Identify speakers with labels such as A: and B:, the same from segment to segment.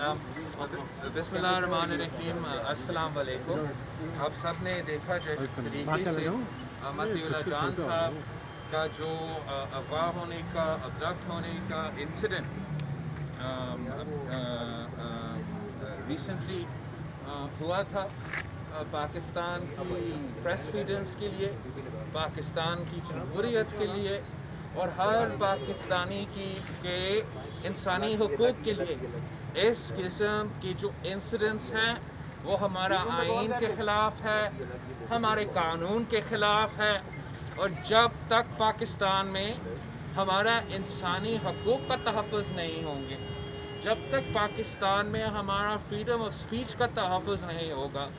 A: बिस्मिल्लाहिर्रहमानिर्रहीम, अस्सलाम वालेकुम। आप सब ने देखा जिस तरीके से मतीउल्लाह जान साहब का जो अगवा होने का, अब्डक्ट होने का इंसिडेंट रिसेंटली हुआ था पाकिस्तान की प्रेस फ्रीडम्स के लिए, पाकिस्तान की जमहूरियत के लिए और हर पाकिस्तानी के इंसानी हुकूक के लिए, इस किस्म के जो इंसिडेंट्स हैं वो हमारा आइन के ख़िलाफ़ है, हमारे कानून के ख़िलाफ़ है। और जब तक पाकिस्तान में हमारा इंसानी हुकूक का तहफ़्फ़ुज़ नहीं होंगे, जब तक पाकिस्तान में हमारा फ्रीडम ऑफ स्पीच का तहफ़्फ़ुज़ नहीं होगा,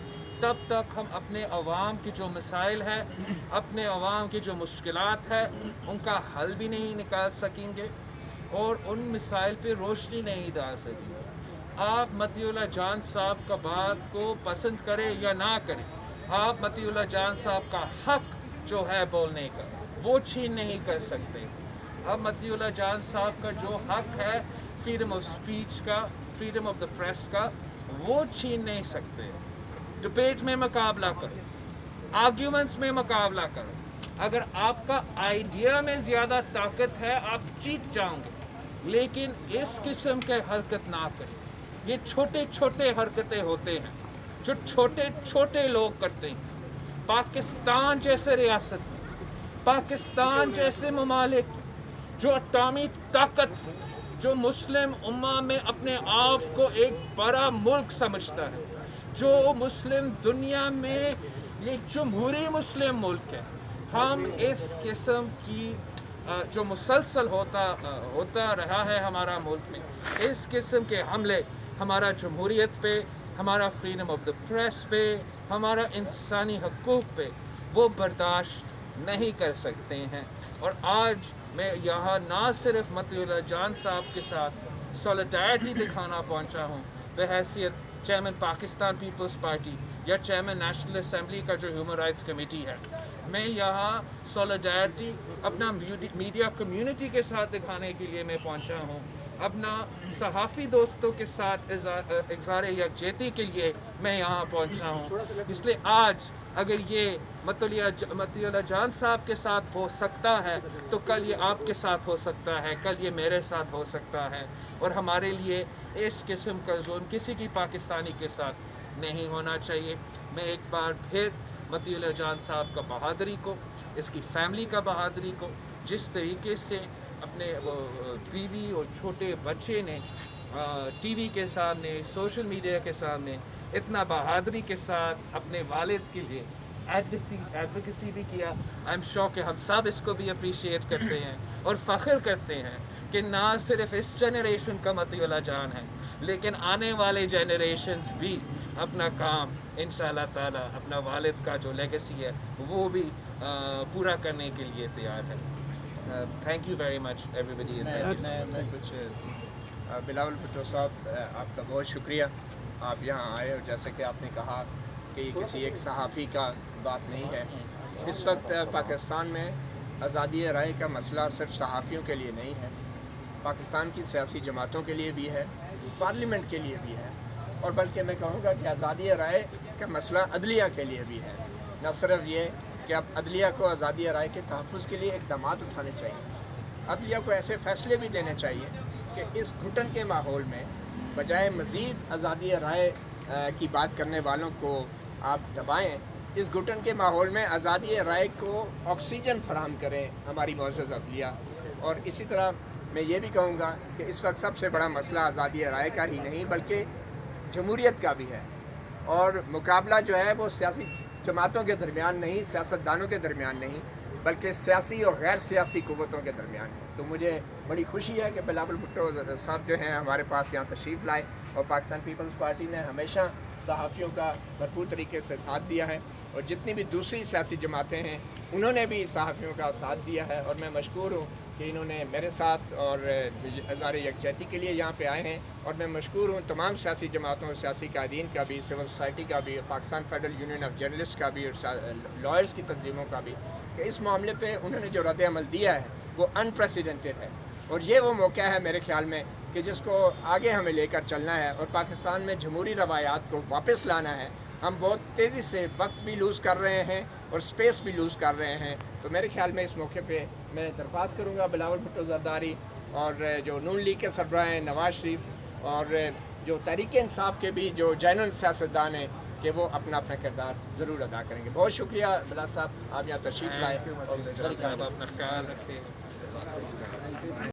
A: तब तक हम अपने अवाम की जो मसाइल है, अपने अवाम की जो मुश्किलात है, उनका हल भी नहीं निकाल सकेंगे और उन मसाइल पे रोशनी नहीं डाल सकेंगे। आप मतीउल्लाह जान साहब का बात को पसंद करें या ना करें, आप मतीउल्लाह जान साहब का हक जो है बोलने का, वो छीन नहीं कर सकते। अब मतीउल्लाह जान साहब का जो हक है फ्रीडम ऑफ स्पीच का, फ्रीडम ऑफ द प्रेस का, वो छीन नहीं सकते। डिबेट में मुकाबला करो, आर्ग्यूमेंट्स में मुकाबला करो। अगर आपका आइडिया में ज़्यादा ताकत है आप जीत जाओगे, लेकिन इस किस्म के हरकत ना करें। ये छोटे छोटे हरकतें होते हैं जो छोटे छोटे लोग करते हैं। पाकिस्तान जैसे रियासत में, पाकिस्तान जैसे ममालिक जो अतामी ताकत, जो मुस्लिम उम्मा में अपने आप को एक बड़ा मुल्क समझता है, जो मुस्लिम दुनिया में एक जमहूरी मुस्लिम मुल्क है, हम इस किस्म की जो मुसलसल होता रहा है हमारा मुल्क में, इस किस्म के हमले हमारा जमहूरियत पे, हमारा फ्रीडम ऑफ द प्रेस पे, हमारा इंसानी हकूक़ पे, वो बर्दाश्त नहीं कर सकते हैं। और आज मैं यहाँ ना सिर्फ मतीउल्लाह जान साहब के साथ सॉलिडारिटी दिखाना पहुँचा हूँ बहैसियत चेयरमैन पाकिस्तान पीपल्स पार्टी या चेयरमैन नेशनल असम्बली का जो ह्यूमन राइट्स कमेटी है, मैं यहाँ सॉलिडारिटी अपना मीडिया कम्युनिटी के साथ दिखाने के लिए मैं पहुँचा हूँ, अपना सहाफ़ी दोस्तों के साथ इज़हार यकजहती के लिए मैं यहाँ पहुँचा हूँ। इसलिए आज अगर ये मतीउल्लाह जान साहब के साथ हो सकता है तो कल ये आपके साथ हो सकता है, कल ये मेरे साथ हो सकता है। और हमारे लिए इस किस्म का जुल्म किसी की पाकिस्तानी के साथ नहीं होना चाहिए। मैं एक बार फिर मतीउल्लाह जान साहब का बहादुरी को, इसकी फैमिली का बहादुरी को, जिस तरीके से अपने बीवी और छोटे बच्चे ने टीवी के सामने, सोशल मीडिया के सामने इतना बहादुरी के साथ अपने वालिद के लिए एडवोकेसी भी किया। आई एम श्योर कि हम सब इसको भी अप्रिशिएट करते हैं और फ़ख्र करते हैं कि ना सिर्फ इस जनरेशन का मतीउल्लाह जान है, लेकिन आने वाले जनरेशन्स भी अपना काम इंशाअल्लाह ताला, अपना वालिद का जो लेगेसी है वो भी पूरा करने के लिए तैयार है। Thank you very much everybody.
B: मैं कुछ बिलावल भुट्टो साहब, आपका बहुत शुक्रिया, आप यहाँ आए। और जैसे कि आपने कहा कि किसी एक सहाफ़ी का बात नहीं है, इस वक्त पाकिस्तान में आज़ादी राय का मसला सिर्फ सहाफ़ियों के लिए नहीं है, पाकिस्तान की सियासी जमातों के लिए भी है, पार्लियामेंट के लिए भी है, और बल्कि मैं कहूँगा कि आज़ादी राय का मसला अदलिया के लिए भी है। न सिर्फ ये कि अब अदलिया को आज़ादी राय के तहफ़्फ़ुज़ के लिए इक़दाम उठाने चाहिए, अदलिया को ऐसे फ़ैसले भी देने चाहिए कि इस घुटन के माहौल में बजाय मज़ीद आज़ादी राय की बात करने वालों को आप दबाएँ, इस घुटन के माहौल में आज़ादी राय को ऑक्सीजन फराहम करें हमारी मुअज़्ज़ज़ अदलिया। और इसी तरह मैं ये भी कहूँगा कि इस वक्त सबसे बड़ा मसला आज़ादी राय का ही नहीं बल्कि जमहूरियत का भी है, और मुकाबला जो है वो सियासी जमातों के दरमियान नहीं, सियासतदानों के दरमियान नहीं, बल्कि सियासी और गैर सियासी क़ुव्वतों के दरमियान है। तो मुझे बड़ी खुशी है कि बिलावल भुट्टो साहब जो हैं हमारे पास यहाँ तशरीफ़ लाए, और पाकिस्तान पीपल्स पार्टी ने हमेशा सहाफ़ियों का भरपूर तरीके से साथ दिया है, और जितनी भी दूसरी सियासी जमातें हैं उन्होंने भी सहाफ़ियों का साथ दिया है। और मैं मशकूर हूँ कि इन्होंने मेरे साथ और इज़हार यकजहती के लिए यहाँ पे आए हैं, और मैं मशकूर हूँ तमाम सियासी जमातों और सियासी कायदीन का भी, सिविल सोसाइटी का भी, Pakistan federal union of journalist का भी, और लॉयर्स की तंजीमों का भी, कि इस मामले पे उन्होंने जो रद्द अमल दिया है वो अनप्रेसिडेंटेड है। और ये वो मौका है मेरे ख्याल में کہ جس کو آگے ہمیں لے کر چلنا ہے اور پاکستان میں جمہوری روایات کو واپس لانا ہے. ہم بہت تیزی سے وقت بھی لوز کر رہے ہیں اور سپیس بھی لوز کر رہے ہیں. تو میرے خیال میں اس موقع پہ میں درخواست کروں گا بلاول بھٹو زرداری اور جو نون لیگ کے سربراہ ہیں نواز شریف اور جو تحریک انصاف کے بھی جو جنرل سیاستدان ہیں کہ وہ اپنا اپنا کردار ضرور ادا کریں گے. بہت شکریہ بلال صاحب، آپ یہاں تشریف لائے.
A: صاحب اپنا خیال رکھیں.